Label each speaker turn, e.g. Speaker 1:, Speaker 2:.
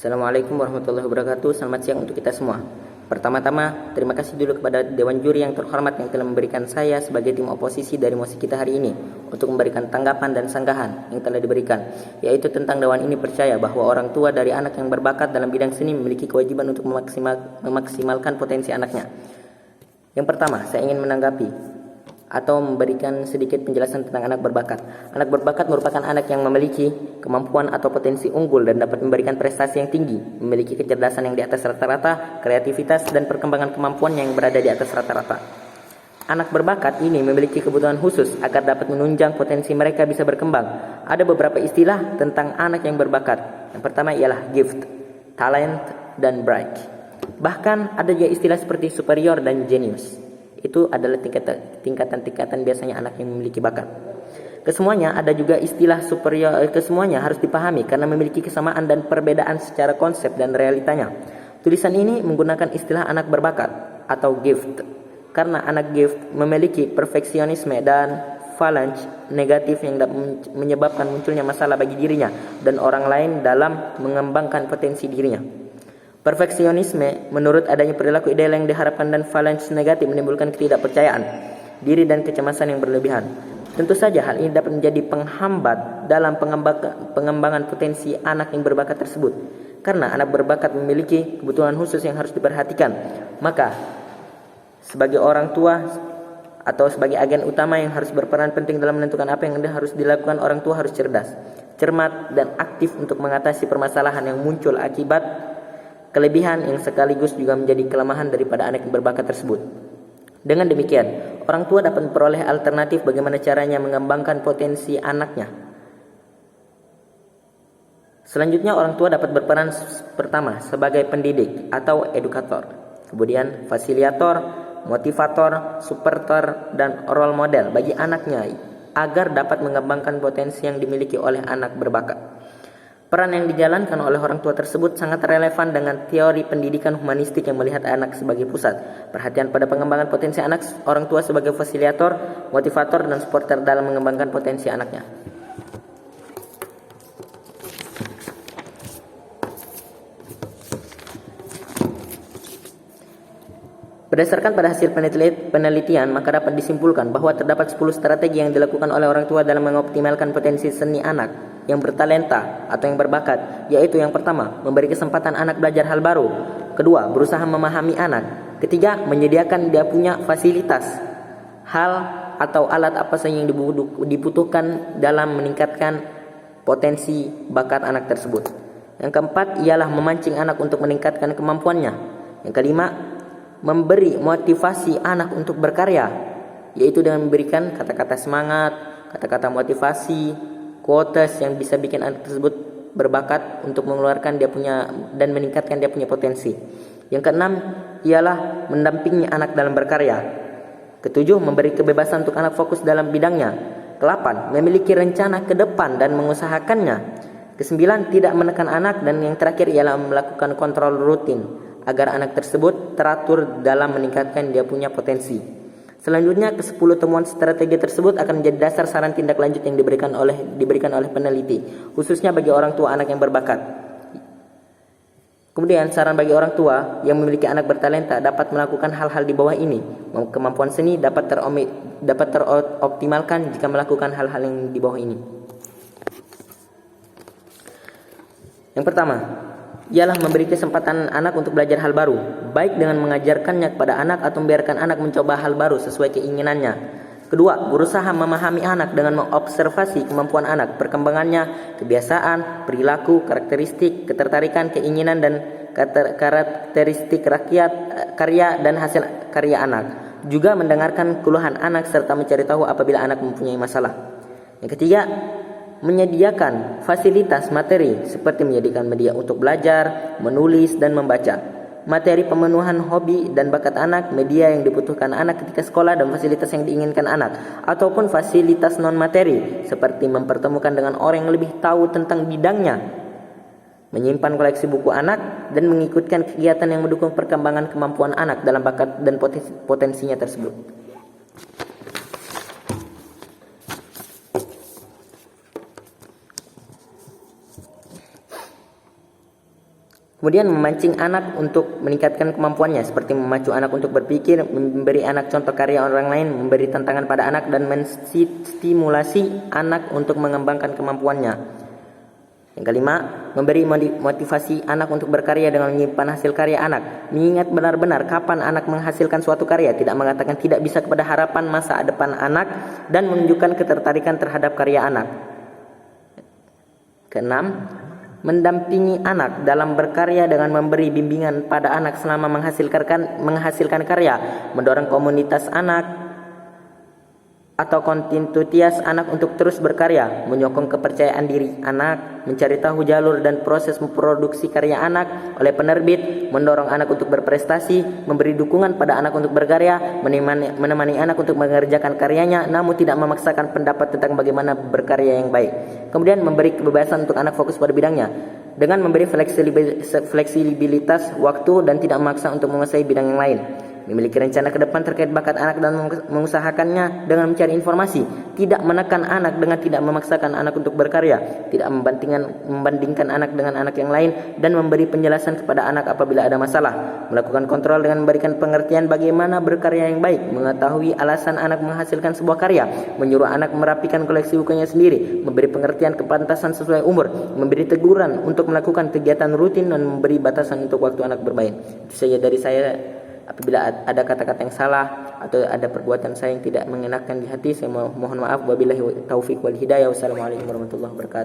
Speaker 1: Assalamualaikum warahmatullahi wabarakatuh. Selamat siang untuk kita semua. Pertama-tama, terima kasih dulu kepada Dewan Juri yang terhormat yang telah memberikan saya sebagai tim oposisi dari mosi kita hari ini untuk memberikan tanggapan dan sanggahan yang telah diberikan, yaitu tentang Dewan ini percaya bahwa orang tua dari anak yang berbakat dalam bidang seni memiliki kewajiban untuk memaksimalkan potensi anaknya. Yang pertama, saya ingin menanggapi atau memberikan sedikit penjelasan tentang anak berbakat. Anak berbakat merupakan anak yang memiliki kemampuan atau potensi unggul dan dapat memberikan prestasi yang tinggi, memiliki kecerdasan yang di atas rata-rata, kreativitas dan perkembangan kemampuan yang berada di atas rata-rata. Anak berbakat ini memiliki kebutuhan khusus agar dapat menunjang potensi mereka bisa berkembang. Ada beberapa istilah tentang anak yang berbakat. Yang pertama ialah gift, talent, dan bright. Bahkan ada juga istilah seperti superior dan genius. Itu adalah tingkatan-tingkatan biasanya anak yang memiliki bakat. Kesemuanya ada juga istilah superior, kesemuanya harus dipahami karena memiliki kesamaan dan perbedaan secara konsep dan realitanya. Tulisan ini menggunakan istilah anak berbakat atau gift karena anak gift memiliki perfeksionisme dan valence negatif yang dapat menyebabkan munculnya masalah bagi dirinya dan orang lain dalam mengembangkan potensi dirinya. Perfeksionisme menurut adanya perilaku ideal yang diharapkan dan valence negatif menimbulkan ketidakpercayaan diri dan kecemasan yang berlebihan. Tentu saja hal ini dapat menjadi penghambat dalam pengembangan potensi anak yang berbakat tersebut. Karena anak berbakat memiliki kebutuhan khusus yang harus diperhatikan. Maka sebagai orang tua atau sebagai agen utama yang harus berperan penting dalam menentukan apa yang harus dilakukan, orang tua harus cerdas, cermat dan aktif untuk mengatasi permasalahan yang muncul akibat kelebihan yang sekaligus juga menjadi kelemahan daripada anak yang berbakat tersebut. Dengan demikian, orang tua dapat memperoleh alternatif bagaimana caranya mengembangkan potensi anaknya. Selanjutnya, orang tua dapat berperan pertama sebagai pendidik atau edukator, kemudian fasilitator, motivator, supporter, dan role model bagi anaknya agar dapat mengembangkan potensi yang dimiliki oleh anak berbakat. Peran yang dijalankan oleh orang tua tersebut sangat relevan dengan teori pendidikan humanistik yang melihat anak sebagai pusat. Perhatian pada pengembangan potensi anak, orang tua sebagai fasilitator, motivator, dan supporter dalam mengembangkan potensi anaknya. Berdasarkan pada hasil penelitian, maka dapat disimpulkan bahwa terdapat 10 strategi yang dilakukan oleh orang tua dalam mengoptimalkan potensi seni anak yang bertalenta atau yang berbakat, yaitu yang pertama, memberi kesempatan anak belajar hal baru. Kedua, berusaha memahami anak. Ketiga, menyediakan dia punya fasilitas, hal atau alat apa saja yang dibutuhkan dalam meningkatkan potensi bakat anak tersebut. Yang keempat, ialah memancing anak untuk meningkatkan kemampuannya. Yang kelima, memberi motivasi anak untuk berkarya, yaitu dengan memberikan kata-kata semangat, kata-kata motivasi, quotes yang bisa bikin anak tersebut berbakat untuk mengeluarkan dia punya dan meningkatkan dia punya potensi. Yang keenam ialah mendampingi anak dalam berkarya. Ketujuh, memberi kebebasan untuk anak fokus dalam bidangnya. Kedelapan, memiliki rencana ke depan dan mengusahakannya. Kesembilan, tidak menekan anak, dan yang terakhir ialah melakukan kontrol rutin agar anak tersebut teratur dalam meningkatkan dia punya potensi. Selanjutnya, ke-10 temuan strategi tersebut akan menjadi dasar saran tindak lanjut yang diberikan oleh peneliti, khususnya bagi orang tua anak yang berbakat. Kemudian, saran bagi orang tua yang memiliki anak bertalenta dapat melakukan hal-hal di bawah ini. Kemampuan seni dapat teroptimalkan jika melakukan hal-hal yang di bawah ini. Yang pertama, ialah memberi kesempatan anak untuk belajar hal baru, baik dengan mengajarkannya kepada anak atau membiarkan anak mencoba hal baru sesuai keinginannya. Kedua, berusaha memahami anak dengan mengobservasi kemampuan anak, perkembangannya, kebiasaan, perilaku, karakteristik, ketertarikan, keinginan, dan karakteristik karya dan hasil karya anak. Juga mendengarkan keluhan anak serta mencari tahu apabila anak mempunyai masalah. Yang ketiga, menyediakan fasilitas materi seperti menyediakan media untuk belajar, menulis, dan membaca, materi pemenuhan hobi dan bakat anak, media yang dibutuhkan anak ketika sekolah, dan fasilitas yang diinginkan anak, ataupun fasilitas non-materi seperti mempertemukan dengan orang yang lebih tahu tentang bidangnya, menyimpan koleksi buku anak, dan mengikutkan kegiatan yang mendukung perkembangan kemampuan anak dalam bakat dan potensinya tersebut. Kemudian memancing anak untuk meningkatkan kemampuannya, seperti memacu anak untuk berpikir, memberi anak contoh karya orang lain, memberi tantangan pada anak, dan menstimulasi anak untuk mengembangkan kemampuannya. Yang kelima, memberi motivasi anak untuk berkarya dengan menyimpan hasil karya anak. Mengingat benar-benar kapan anak menghasilkan suatu karya, tidak mengatakan tidak bisa kepada harapan masa depan anak, dan menunjukkan ketertarikan terhadap karya anak. Keenam, mendampingi anak dalam berkarya dengan memberi bimbingan pada anak selama menghasilkan karya, mendorong komunitas anak atau kontinuitas anak untuk terus berkarya, menyokong kepercayaan diri anak, mencari tahu jalur dan proses memproduksi karya anak oleh penerbit, mendorong anak untuk berprestasi, memberi dukungan pada anak untuk berkarya, menemani anak untuk mengerjakan karyanya, namun tidak memaksakan pendapat tentang bagaimana berkarya yang baik. Kemudian memberi kebebasan untuk anak fokus pada bidangnya, dengan memberi fleksibilitas waktu dan tidak memaksa untuk menguasai bidang yang lain. Memiliki rencana ke depan terkait bakat anak dan mengusahakannya dengan mencari informasi, tidak menekan anak dengan tidak memaksakan anak untuk berkarya, tidak membandingkan anak dengan anak yang lain, dan memberi penjelasan kepada anak apabila ada masalah, melakukan kontrol dengan memberikan pengertian bagaimana berkarya yang baik, mengetahui alasan anak menghasilkan sebuah karya, menyuruh anak merapikan koleksi bukunya sendiri, memberi pengertian kepantasan sesuai umur, memberi teguran untuk melakukan kegiatan rutin, dan memberi batasan untuk waktu anak bermain. Itu saja dari saya. Apabila ada kata-kata yang salah atau ada perbuatan saya yang tidak mengenakan di hati, saya mohon maaf. Wabillahi taufiq wal hidayah. Wassalamualaikum warahmatullahi wabarakatuh.